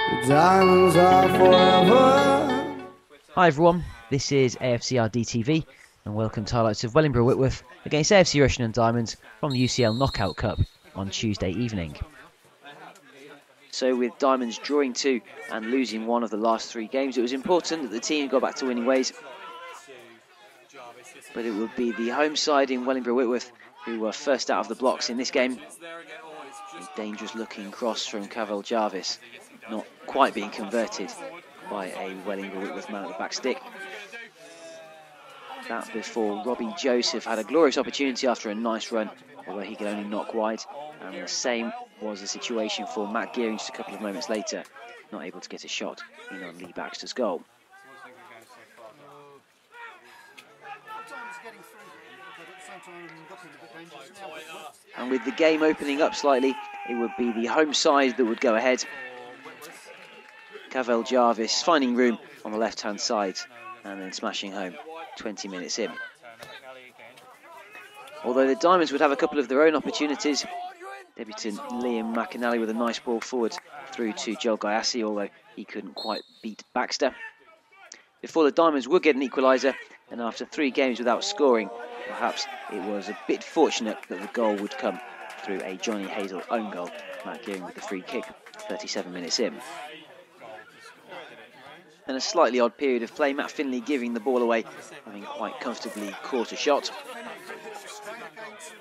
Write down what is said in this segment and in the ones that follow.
The diamonds are forever. Hi everyone, this is AFCRDTV and welcome to highlights of Wellingborough Whitworth against AFC Rushden Diamonds from the UCL Knock-Out Cup on Tuesday evening. So with Diamonds drawing 2 and losing 1 of the last 3 games, it was important that the team got back to winning ways. But it would be the home side in Wellingborough Whitworth who were first out of the blocks in this game. A dangerous looking cross from Cavell Jarvis, not quite being converted by a Wellingborough Whitworth man at the back stick. That before Robbie Joseph had a glorious opportunity after a nice run, although he could only knock wide. And the same was the situation for Matt Gearing just a couple of moments later, not able to get a shot in on Lee Baxter's goal. And with the game opening up slightly, it would be the home side that would go ahead. Cavell Jarvis finding room on the left-hand side and then smashing home 20 minutes in. Although the Diamonds would have a couple of their own opportunities. Debutant Liam McAnally with a nice ball forward through to Joel Gayassi, although he couldn't quite beat Baxter. Before the Diamonds would get an equaliser, and after 3 games without scoring, perhaps it was a bit fortunate that the goal would come through a Jonny Hazell own goal. Matt Gearing with the free kick 37 minutes in. And a slightly odd period of play, Matt Finley giving the ball away, having quite comfortably caught a shot.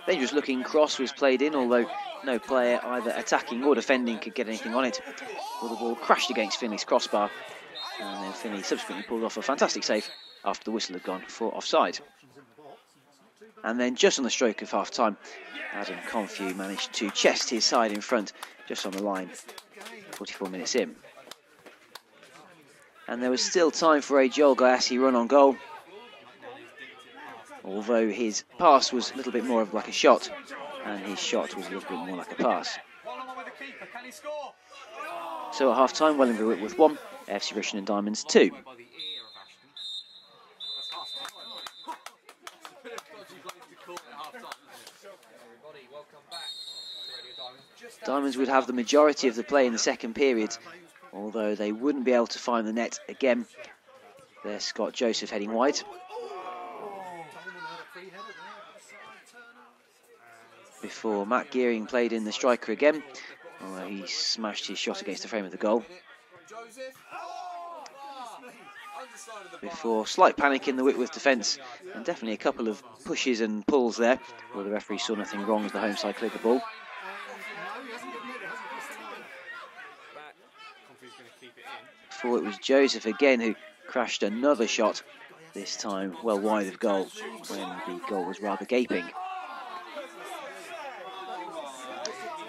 Dangerous looking cross was played in, although no player either attacking or defending could get anything on it. Well, the ball crashed against Finley's crossbar, and then Finley subsequently pulled off a fantastic save after the whistle had gone for offside. And then just on the stroke of half time, Adam Confue managed to chest his side in front just on the line, 44 minutes in. And there was still time for a Joel Gayassi run on goal, although his pass was a little bit more of like a shot and his shot was a little bit more like a pass. So at half time, Wellingborough Whitworth 1, AFC Rushden Diamonds 2. Diamonds would have the majority of the play in the second period, although they wouldn't be able to find the net again. There's Scott Joseph heading wide. Before Matt Gearing played in the striker again, although he smashed his shot against the frame of the goal. Before slight panic in the Whitworth defence, and definitely a couple of pushes and pulls there, where the referee saw nothing wrong as the home side cleared the ball. Before it was Joseph again who crashed another shot, this time well wide of goal, when the goal was rather gaping.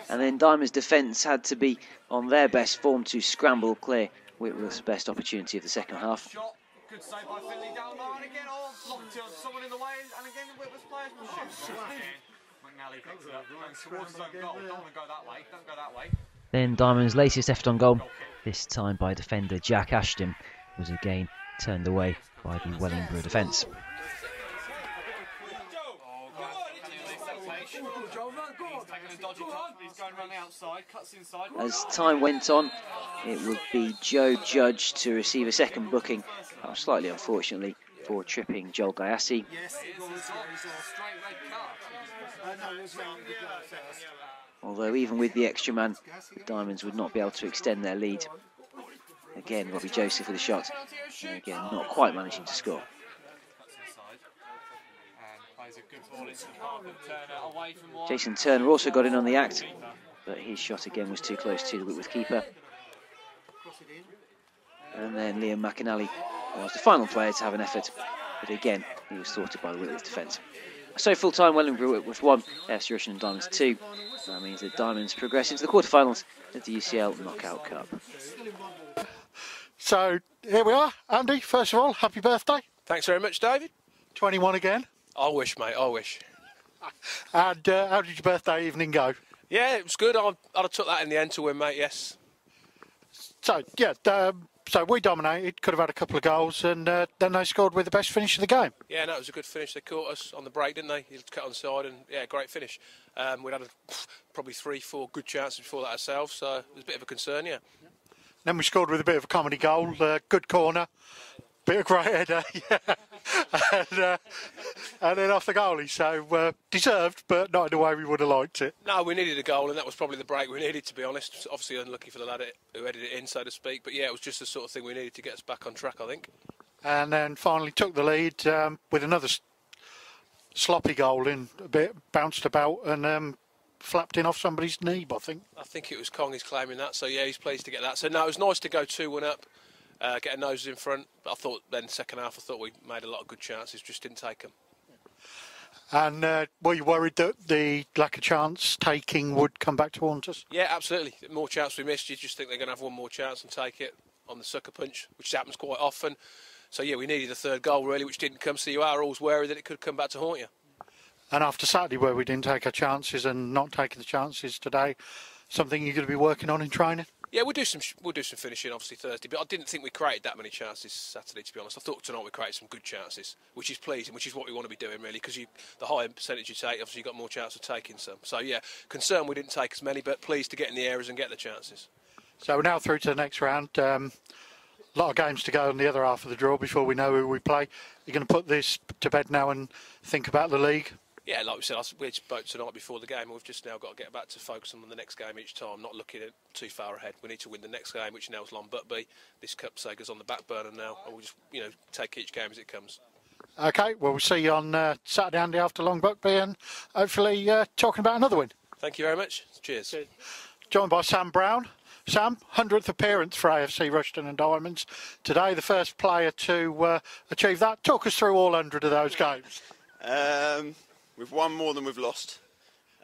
And then Diamond's defence had to be on their best form to scramble clear Whitworth's best opportunity of the second half. Good save by Finley down low, and again, someone in the way, and again Whitworth's players will shoot. McNally picks it up, and towards his own goal. Don't want to go that way, don't go that way. Then Diamond's latest effort on goal, this time by defender Jack Ashton, was again turned away by the Wellingborough defence. As time went on, it would be Joe Judge to receive a second booking, slightly unfortunately for tripping Joel Gayassi. Although even with the extra man, the Diamonds would not be able to extend their lead. Again, Robbie Joseph with a shot, and again not quite managing to score. Jason Turner also got in on the act, but his shot again was too close to the Whitworth keeper. And then Liam McAnally was the final player to have an effort, but again he was thwarted by the Whitworth defence. So full-time Wellingborough Whitworth 1, AFC Rushden Diamonds 2. That means that Diamonds progress into the quarterfinals of the UCL Knock-Out Cup. So here we are, Andy. First of all, happy birthday. Thanks very much, David. 21 again. I wish, mate, I wish. And how did your birthday evening go? Yeah, it was good. I'd have took that in the end to win, mate, yes. So, yeah, so we dominated, could have had a couple of goals, and then they scored with the best finish of the game. Yeah, no, it was a good finish. They caught us on the break, didn't they? He cut on side, and yeah, great finish. We'd had probably 3-4 good chances before that ourselves, so it was a bit of a concern, yeah. Then we scored with a bit of a comedy goal, good corner, bit of great header, yeah. And then off the goalie, so deserved, but not in the way we would have liked it. No, we needed a goal, and that was probably the break we needed, to be honest. Obviously unlucky for the lad who headed it in, so to speak, but yeah, it was just the sort of thing we needed to get us back on track, I think. And then finally took the lead with another sloppy goal in, a bit bounced about and flapped in off somebody's knee, I think. I think it was Kong is claiming that, so yeah, he's pleased to get that. So no, it was nice to go 2-1 up, get a nose in front, but I thought then second half I thought we made a lot of good chances, just didn't take them. And were you worried that the lack of chance taking would come back to haunt us? Yeah, absolutely. The more chance we missed, you just think they're going to have one more chance and take it on the sucker punch, which happens quite often. So yeah, we needed a third goal really, which didn't come, so you are always wary that it could come back to haunt you. And after Saturday, where we didn't take our chances and not taking the chances today, something you're going to be working on in training? Yeah, we'll do some finishing obviously Thursday, but I didn't think we created that many chances Saturday, to be honest. I thought tonight we created some good chances, which is pleasing, which is what we want to be doing really, because the higher percentage you take, obviously you've got more chance of taking some. So yeah, concerned we didn't take as many, but pleased to get in the areas and get the chances. So we're now through to the next round. A lot of games to go in the other half of the draw before we know who we play. You're going to put this to bed now and think about the league? Yeah, like we said, we spoke tonight before the game. We've just now got to get back to focusing on the next game each time, not looking at too far ahead. We need to win the next game, which now is Long Butby. This cup saga's on the back burner now, and we'll just, take each game as it comes. Okay, well, we'll see you on Saturday, Andy, after Long Butby, and hopefully talking about another win. Thank you very much. Cheers. Joined by Sam Brown. Sam, 100th appearance for AFC Rushden Diamonds. Today, the first player to achieve that. Talk us through all 100 of those games. We've won more than we've lost.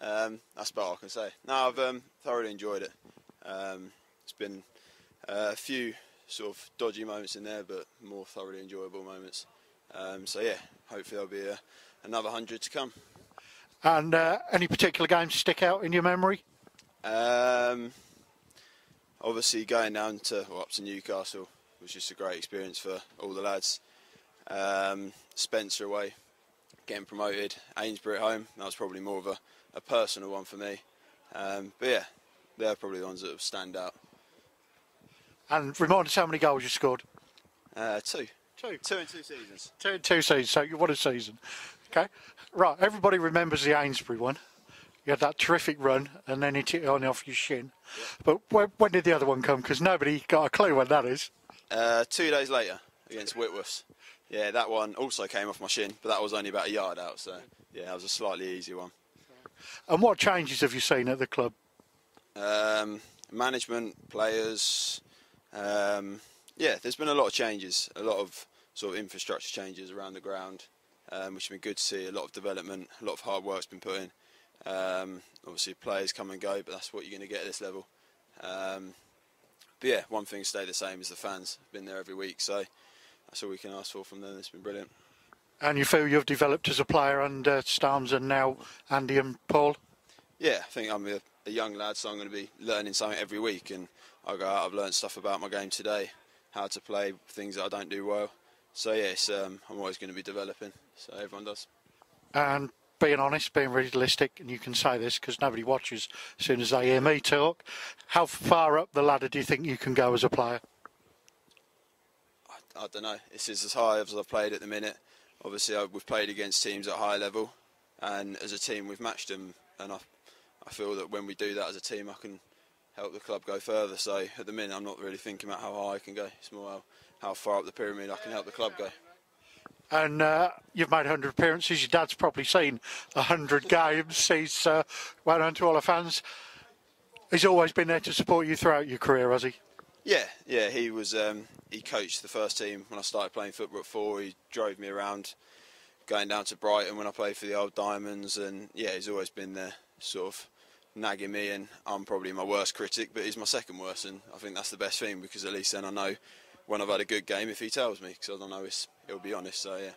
That's about all I can say. No, I've thoroughly enjoyed it. It's been a few sort of dodgy moments in there, but more thoroughly enjoyable moments. So yeah, hopefully there'll be another 100 to come. And any particular games stick out in your memory? Obviously going down to up to Newcastle was just a great experience for all the lads. Spencer away, getting promoted. Amesbury at home, that was probably more of a personal one for me. But yeah, they're probably the ones that stand out. And remind us how many goals you scored? 2. 2 in 2 seasons. 2 in 2 seasons, so what a season. Okay, right, everybody remembers the Amesbury one. You had that terrific run and then it hit on off your shin. Yeah. But when did the other one come? Because nobody got a clue when that is. 2 days later against Whitworths. Yeah, that one also came off my shin, but that was only about a yard out. So yeah, that was a slightly easier one. And what changes have you seen at the club? Management, players. Yeah, there's been a lot of changes, a lot of sort of infrastructure changes around the ground, which has been good to see. A lot of development, a lot of hard work's been put in. Obviously players come and go, but that's what you're going to get at this level. But yeah, one thing stayed the same is the fans have been there every week, so that's all we can ask for from them. It's been brilliant. And you feel you've developed as a player under Starms and now Andy and Paul? Yeah, I think I'm a young lad, so I'm going to be learning something every week, and I go out, I've learned stuff about my game today, how to play, things that I don't do well. So yes, I'm always going to be developing, so everyone does. And being honest, being realistic, and you can say this because nobody watches as soon as they hear me talk, how far up the ladder do you think you can go as a player? I don't know. This is as high as I've played at the minute. Obviously, we've played against teams at a high level, and as a team we've matched them, and I feel that when we do that as a team I can help the club go further. So at the minute I'm not really thinking about how high I can go, it's more how far up the pyramid I can help the club go. And you've made 100 appearances. Your dad's probably seen 100 games. He's well known to all our fans. He's always been there to support you throughout your career, has he? Yeah. He was. He coached the first team when I started playing football at 4. He drove me around, going down to Brighton when I played for the old Diamonds, and yeah, he's always been there, sort of nagging me. And I'm probably my worst critic, but he's my second worst, and I think that's the best thing, because at least then I know when I've had a good game if he tells me, because I don't know, he'll be honest. So yeah.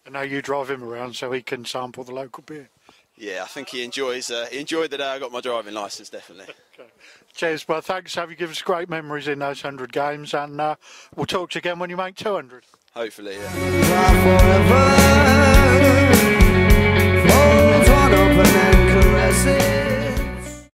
And now you drive him around so he can sample the local beer. Yeah, I think he enjoyed the day I got my driving licence, definitely. Okay. Cheers, well, thanks. Have you given us great memories in those 100 games, and we'll talk to you again when you make 200. Hopefully, yeah.